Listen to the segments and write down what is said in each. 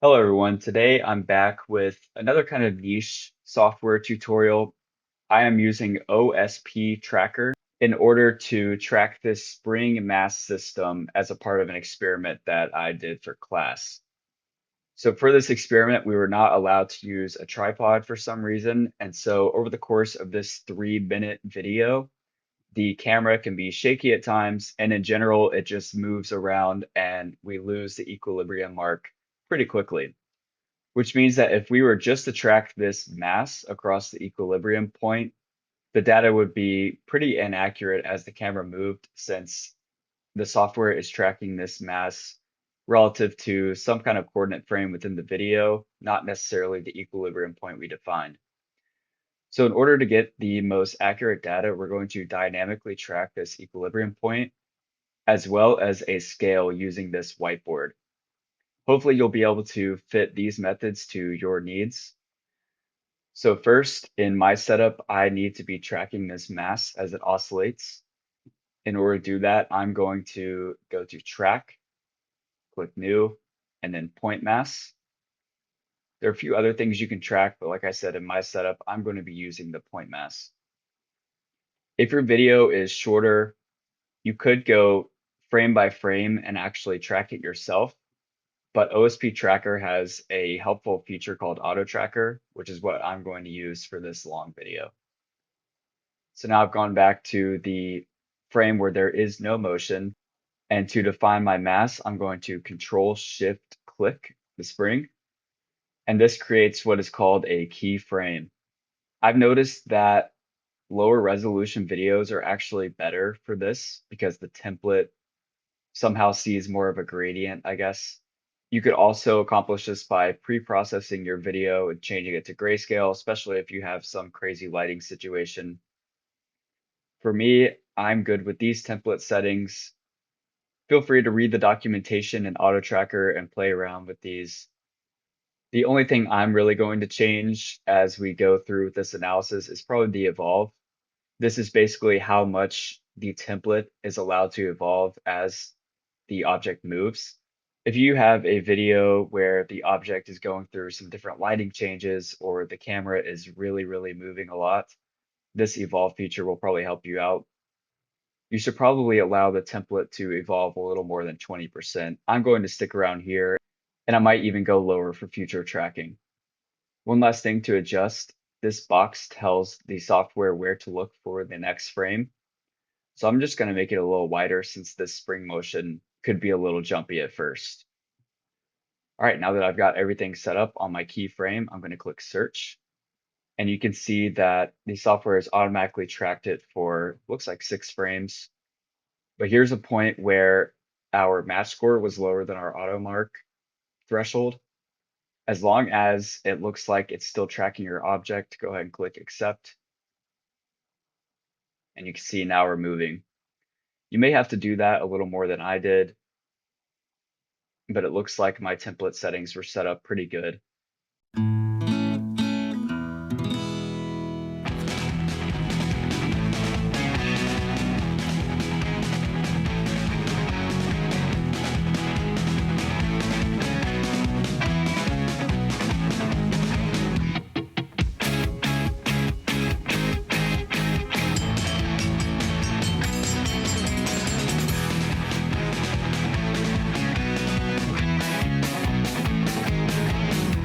Hello everyone. Today I'm back with another kind of niche software tutorial. I am using OSP Tracker in order to track this spring mass system as a part of an experiment that I did for class. So for this experiment, we were not allowed to use a tripod for some reason. And so over the course of this 3-minute video, the camera can be shaky at times. And in general, it just moves around and we lose the equilibrium mark pretty quickly. Which means that if we were just to track this mass across the equilibrium point, the data would be pretty inaccurate as the camera moved, since the software is tracking this mass relative to some kind of coordinate frame within the video, not necessarily the equilibrium point we defined. So in order to get the most accurate data, we're going to dynamically track this equilibrium point as well as a scale using this whiteboard. Hopefully you'll be able to fit these methods to your needs. So first, in my setup, I need to be tracking this mass as it oscillates. In order to do that, I'm going to go to Track, click New, and then Point Mass. There are a few other things you can track, but like I said, in my setup, I'm going to be using the point mass. If your video is shorter, you could go frame by frame and actually track it yourself. But OSP Tracker has a helpful feature called Auto Tracker, which is what I'm going to use for this long video. So now I've gone back to the frame where there is no motion. And to define my mass, I'm going to Control Shift click the spring. And this creates what is called a keyframe. I've noticed that lower resolution videos are actually better for this because the template somehow sees more of a gradient, I guess. You could also accomplish this by pre-processing your video and changing it to grayscale, especially if you have some crazy lighting situation. For me, I'm good with these template settings. Feel free to read the documentation in Auto Tracker and play around with these. The only thing I'm really going to change as we go through this analysis is probably the evolve. This is basically how much the template is allowed to evolve as the object moves. If you have a video where the object is going through some different lighting changes or the camera is really moving a lot, this evolve feature will probably help you out. You should probably allow the template to evolve a little more than 20%. I'm going to stick around here, and I might even go lower for future tracking. One last thing to adjust, this box tells the software where to look for the next frame. So I'm just going to make it a little wider since this spring motion could be a little jumpy at first. All right, now that I've got everything set up on my keyframe, I'm going to click search. And you can see that the software has automatically tracked it for, looks like 6 frames. But here's a point where our match score was lower than our auto mark threshold. As long as it looks like it's still tracking your object, go ahead and click accept. And you can see now we're moving. You may have to do that a little more than I did, but it looks like my template settings were set up pretty good.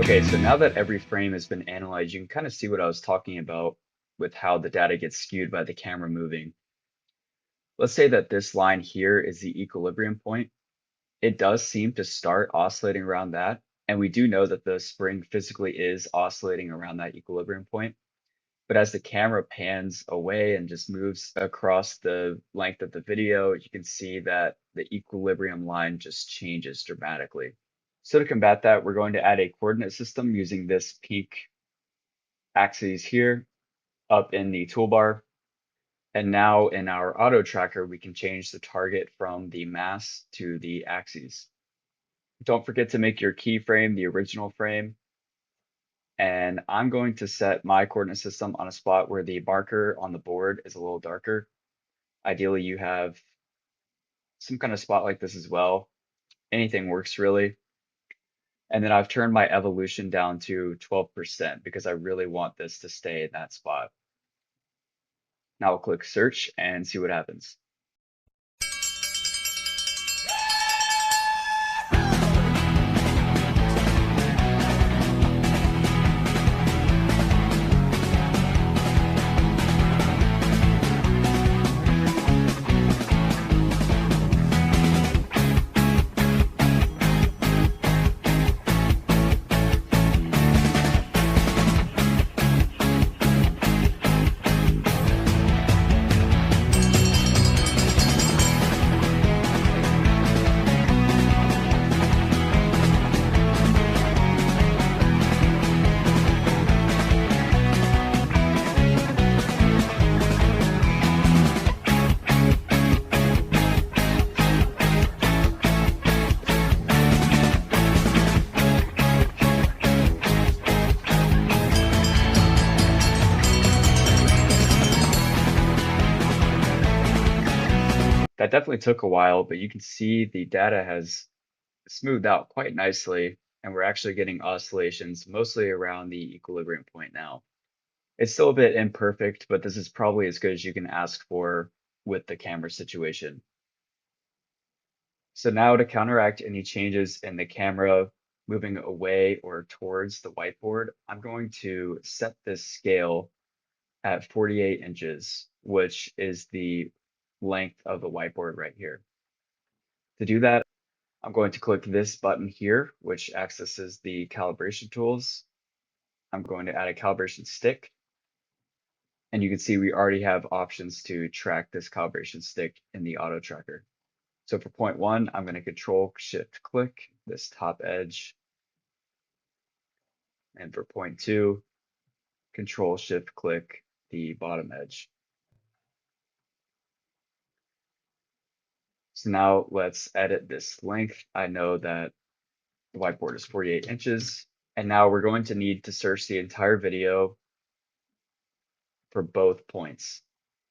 Okay, so now that every frame has been analyzed, you can kind of see what I was talking about with how the data gets skewed by the camera moving. Let's say that this line here is the equilibrium point. It does seem to start oscillating around that, and we do know that the spring physically is oscillating around that equilibrium point. But as the camera pans away and just moves across the length of the video, you can see that the equilibrium line just changes dramatically. So to combat that, we're going to add a coordinate system using this pink axis here up in the toolbar. And now in our auto tracker, we can change the target from the mass to the axes. Don't forget to make your keyframe the original frame. And I'm going to set my coordinate system on a spot where the marker on the board is a little darker. Ideally, you have some kind of spot like this as well. Anything works really. And then I've turned my evolution down to 12% because I really want this to stay in that spot. Now I'll click search and see what happens. That definitely took a while, but you can see the data has smoothed out quite nicely, and we're actually getting oscillations mostly around the equilibrium point now. It's still a bit imperfect, but this is probably as good as you can ask for with the camera situation. So now to counteract any changes in the camera moving away or towards the whiteboard, I'm going to set this scale at 48 inches, which is the length of the whiteboard right here. To do that, I'm going to click this button here, which accesses the calibration tools. I'm going to add a calibration stick. And you can see we already have options to track this calibration stick in the auto tracker. So for point one, I'm going to control shift click this top edge. And for point two, control shift click the bottom edge. So now let's edit this length. I know that the whiteboard is 48 inches. And now we're going to need to search the entire video for both points.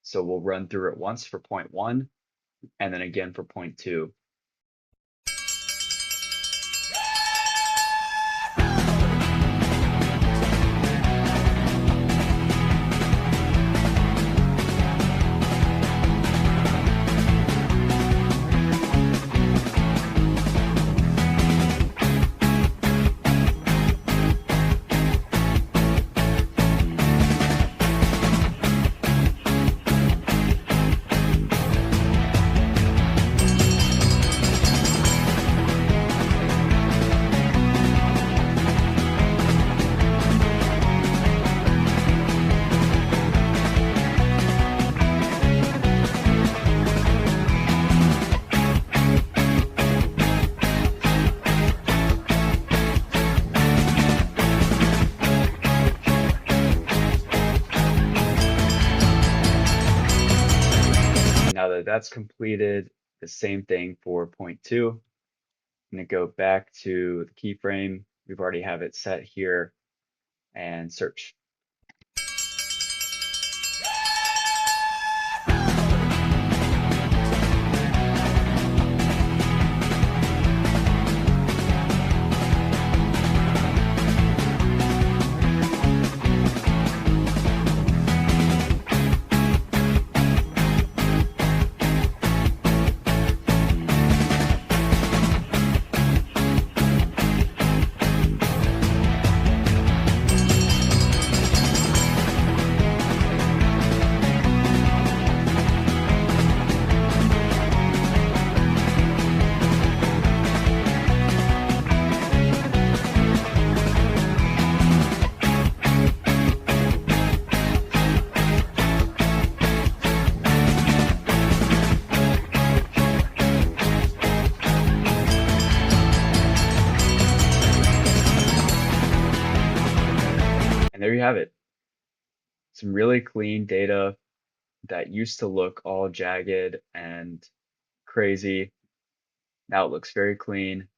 So we'll run through it once for point one, and then again for point two. Now that that's completed, the same thing for point two. I'm going to go back to the keyframe. We've already have it set here and search. And there you have it. Some really clean data that used to look all jagged and crazy. Now it looks very clean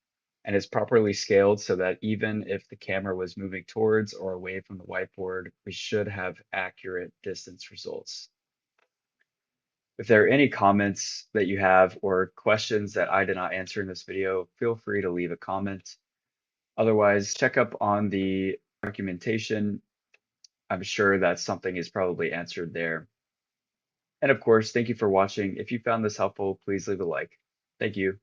and is properly scaled so that even if the camera was moving towards or away from the whiteboard, we should have accurate distance results. If there are any comments that you have or questions that I did not answer in this video, feel free to leave a comment. Otherwise, check up on the documentation. I'm sure that something is probably answered there. And of course, thank you for watching. If you found this helpful, please leave a like. Thank you.